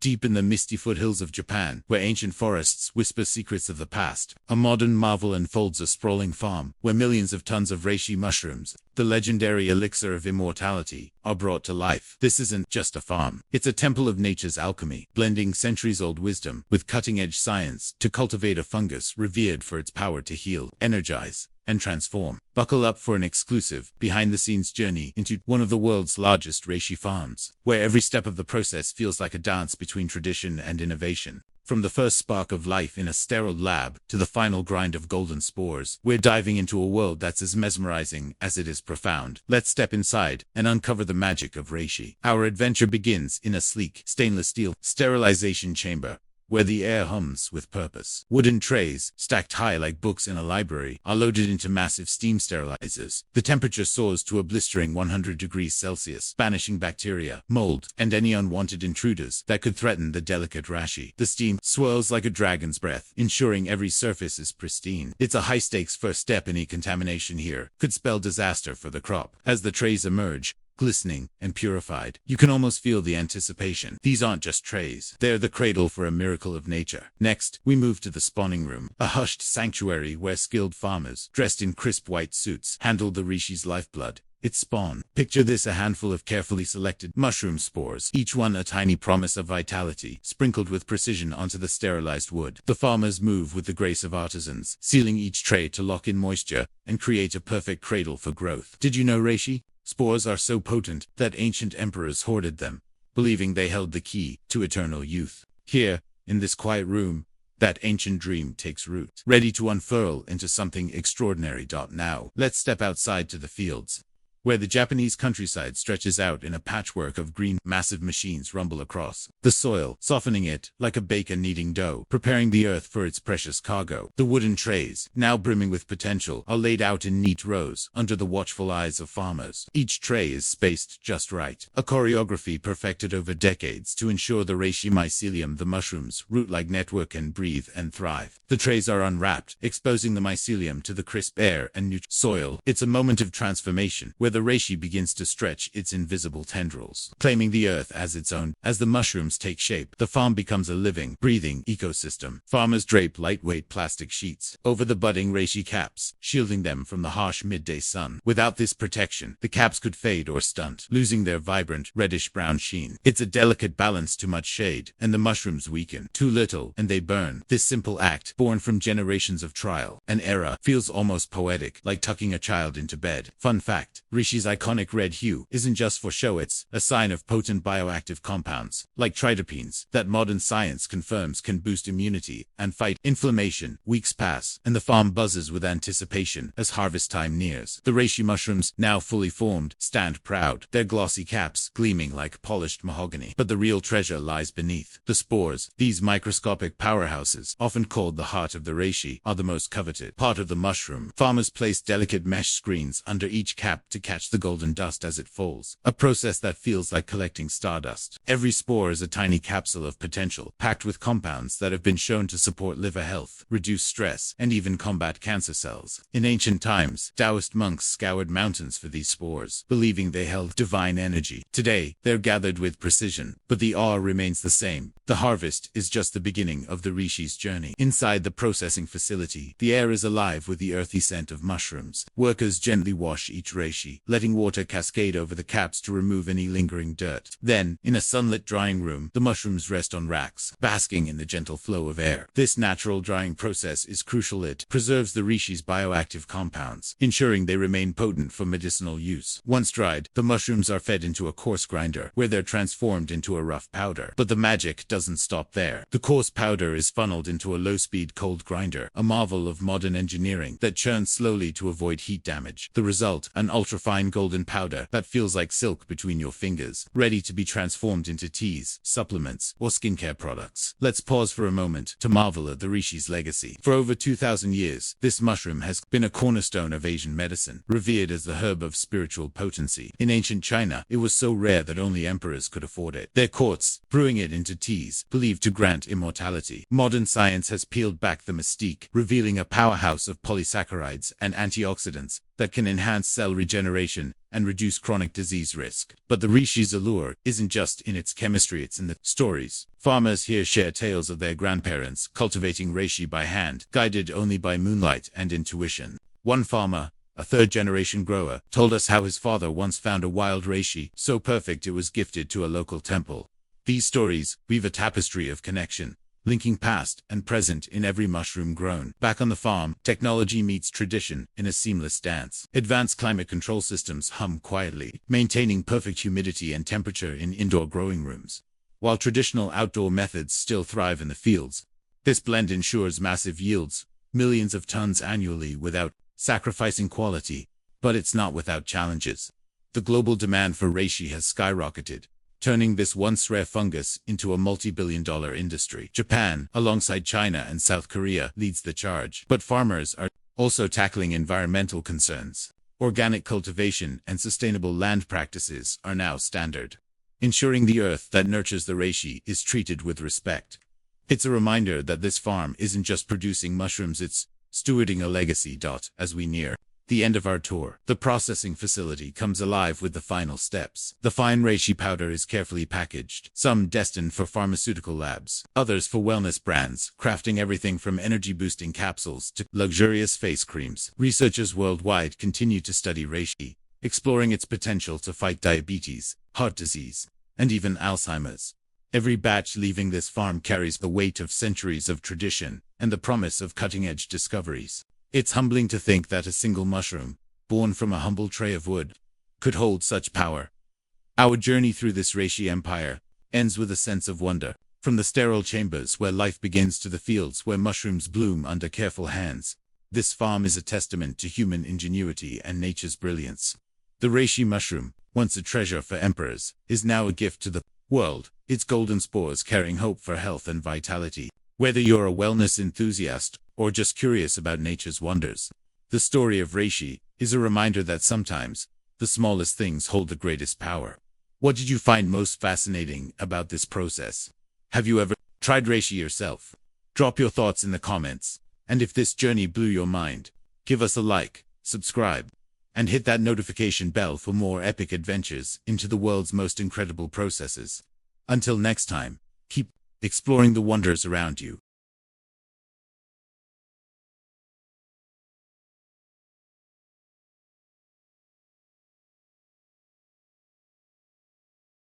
deep in the misty foothills of Japan, where ancient forests whisper secrets of the past, a modern marvel unfolds, a sprawling farm, where millions of tons of reishi mushrooms, the legendary elixir of immortality, are brought to life. This isn't just a farm. It's a temple of nature's alchemy, blending centuries-old wisdom with cutting-edge science to cultivate a fungus revered for its power to heal, energize, and transform. Buckle up for an exclusive, behind-the-scenes journey into one of the world's largest reishi farms, where every step of the process feels like a dance between tradition and innovation. From the first spark of life in a sterile lab to the final grind of golden spores, we're diving into a world that's as mesmerizing as it is profound. Let's step inside and uncover the magic of reishi. Our adventure begins in a sleek, stainless steel sterilization chamber, where the air hums with purpose. Wooden trays, stacked high like books in a library, are loaded into massive steam sterilizers. The temperature soars to a blistering 100 degrees Celsius, banishing bacteria, mold, and any unwanted intruders that could threaten the delicate reishi. The steam swirls like a dragon's breath, ensuring every surface is pristine. It's a high-stakes first step. Any contamination here could spell disaster for the crop. As the trays emerge, glistening and purified, you can almost feel the anticipation. These aren't just trays. They're the cradle for a miracle of nature. Next, we move to the spawning room, a hushed sanctuary where skilled farmers, dressed in crisp white suits, handle the reishi's lifeblood, its spawn. Picture this: a handful of carefully selected mushroom spores, each one a tiny promise of vitality, sprinkled with precision onto the sterilized wood. The farmers move with the grace of artisans, sealing each tray to lock in moisture and create a perfect cradle for growth. Did you know reishi spores are so potent that ancient emperors hoarded them, believing they held the key to eternal youth? Here, in this quiet room, that ancient dream takes root, ready to unfurl into something extraordinary. Now, let's step outside to the fields, where the Japanese countryside stretches out in a patchwork of green. Massive machines rumble across the soil, softening it like a baker kneading dough, preparing the earth for its precious cargo. The wooden trays, now brimming with potential, are laid out in neat rows under the watchful eyes of farmers. Each tray is spaced just right, a choreography perfected over decades to ensure the reishi mycelium, the mushrooms, root-like network, can breathe and thrive. The trays are unwrapped, exposing the mycelium to the crisp air and new soil. It's a moment of transformation, where the reishi begins to stretch its invisible tendrils, claiming the earth as its own. As the mushrooms take shape, the farm becomes a living, breathing ecosystem. Farmers drape lightweight plastic sheets over the budding reishi caps, shielding them from the harsh midday sun. Without this protection, the caps could fade or stunt, losing their vibrant, reddish-brown sheen. It's a delicate balance: too much shade, and the mushrooms weaken; too little, and they burn. This simple act, born from generations of trial and error, feels almost poetic, like tucking a child into bed. Fun fact: reishi's iconic red hue isn't just for show. It's a sign of potent bioactive compounds, like triterpenes, that modern science confirms can boost immunity and fight inflammation. Weeks pass, and the farm buzzes with anticipation as harvest time nears. The reishi mushrooms, now fully formed, stand proud, their glossy caps gleaming like polished mahogany. But the real treasure lies beneath. The spores, these microscopic powerhouses, often called the heart of the reishi, are the most coveted part of the mushroom. Farmers place delicate mesh screens under each cap to catch the golden dust as it falls, a process that feels like collecting stardust. Every spore is a tiny capsule of potential, packed with compounds that have been shown to support liver health, reduce stress, and even combat cancer cells. In ancient times, Taoist monks scoured mountains for these spores, believing they held divine energy. Today, they're gathered with precision, but the awe remains the same. The harvest is just the beginning of the reishi's journey. Inside the processing facility, the air is alive with the earthy scent of mushrooms. Workers gently wash each reishi, letting water cascade over the caps to remove any lingering dirt. Then, in a sunlit drying room, the mushrooms rest on racks, basking in the gentle flow of air. This natural drying process is crucial. It preserves the reishi's bioactive compounds, ensuring they remain potent for medicinal use. Once dried, the mushrooms are fed into a coarse grinder, where they're transformed into a rough powder. But the magic doesn't stop there. The coarse powder is funneled into a low-speed cold grinder, a marvel of modern engineering that churns slowly to avoid heat damage. The result, an ultrafine golden powder that feels like silk between your fingers, ready to be transformed into teas, supplements, or skincare products. Let's pause for a moment to marvel at the reishi's legacy. For over 2,000 years, this mushroom has been a cornerstone of Asian medicine, revered as the herb of spiritual potency. In ancient China, it was so rare that only emperors could afford it, their courts brewing it into teas, believed to grant immortality. Modern science has peeled back the mystique, revealing a powerhouse of polysaccharides and antioxidants that can enhance cell regeneration and reduce chronic disease risk. But the Reishi's allure isn't just in its chemistry, it's in the stories. Farmers here share tales of their grandparents cultivating reishi by hand, guided only by moonlight and intuition. One farmer, a third-generation grower, told us how his father once found a wild reishi, so perfect it was gifted to a local temple. These stories weave a tapestry of connection, linking past and present in every mushroom grown. Back on the farm, technology meets tradition in a seamless dance. Advanced climate control systems hum quietly, maintaining perfect humidity and temperature in indoor growing rooms. While traditional outdoor methods still thrive in the fields, this blend ensures massive yields, millions of tons annually without sacrificing quality. But it's not without challenges. The global demand for reishi has skyrocketed, turning this once rare fungus into a multi-billion-dollar industry. Japan, alongside China and South Korea, leads the charge. But farmers are also tackling environmental concerns. Organic cultivation and sustainable land practices are now standard, ensuring the earth that nurtures the reishi is treated with respect. It's a reminder that this farm isn't just producing mushrooms, it's stewarding a legacy. As we near the end of our tour, the processing facility comes alive with the final steps. The fine reishi powder is carefully packaged, some destined for pharmaceutical labs, others for wellness brands, crafting everything from energy-boosting capsules to luxurious face creams. Researchers worldwide continue to study reishi, exploring its potential to fight diabetes, heart disease, and even Alzheimer's. Every batch leaving this farm carries the weight of centuries of tradition and the promise of cutting-edge discoveries. It's humbling to think that a single mushroom, born from a humble tray of wood, could hold such power. Our journey through this reishi empire ends with a sense of wonder. From the sterile chambers where life begins to the fields where mushrooms bloom under careful hands, this farm is a testament to human ingenuity and nature's brilliance. The reishi mushroom, once a treasure for emperors, is now a gift to the world, its golden spores carrying hope for health and vitality. Whether you're a wellness enthusiast or just curious about nature's wonders, the story of reishi is a reminder that sometimes the smallest things hold the greatest power. What did you find most fascinating about this process? Have you ever tried reishi yourself? Drop your thoughts in the comments. And if this journey blew your mind, give us a like, subscribe, and hit that notification bell for more epic adventures into the world's most incredible processes. Until next time, keep exploring the wonders around you.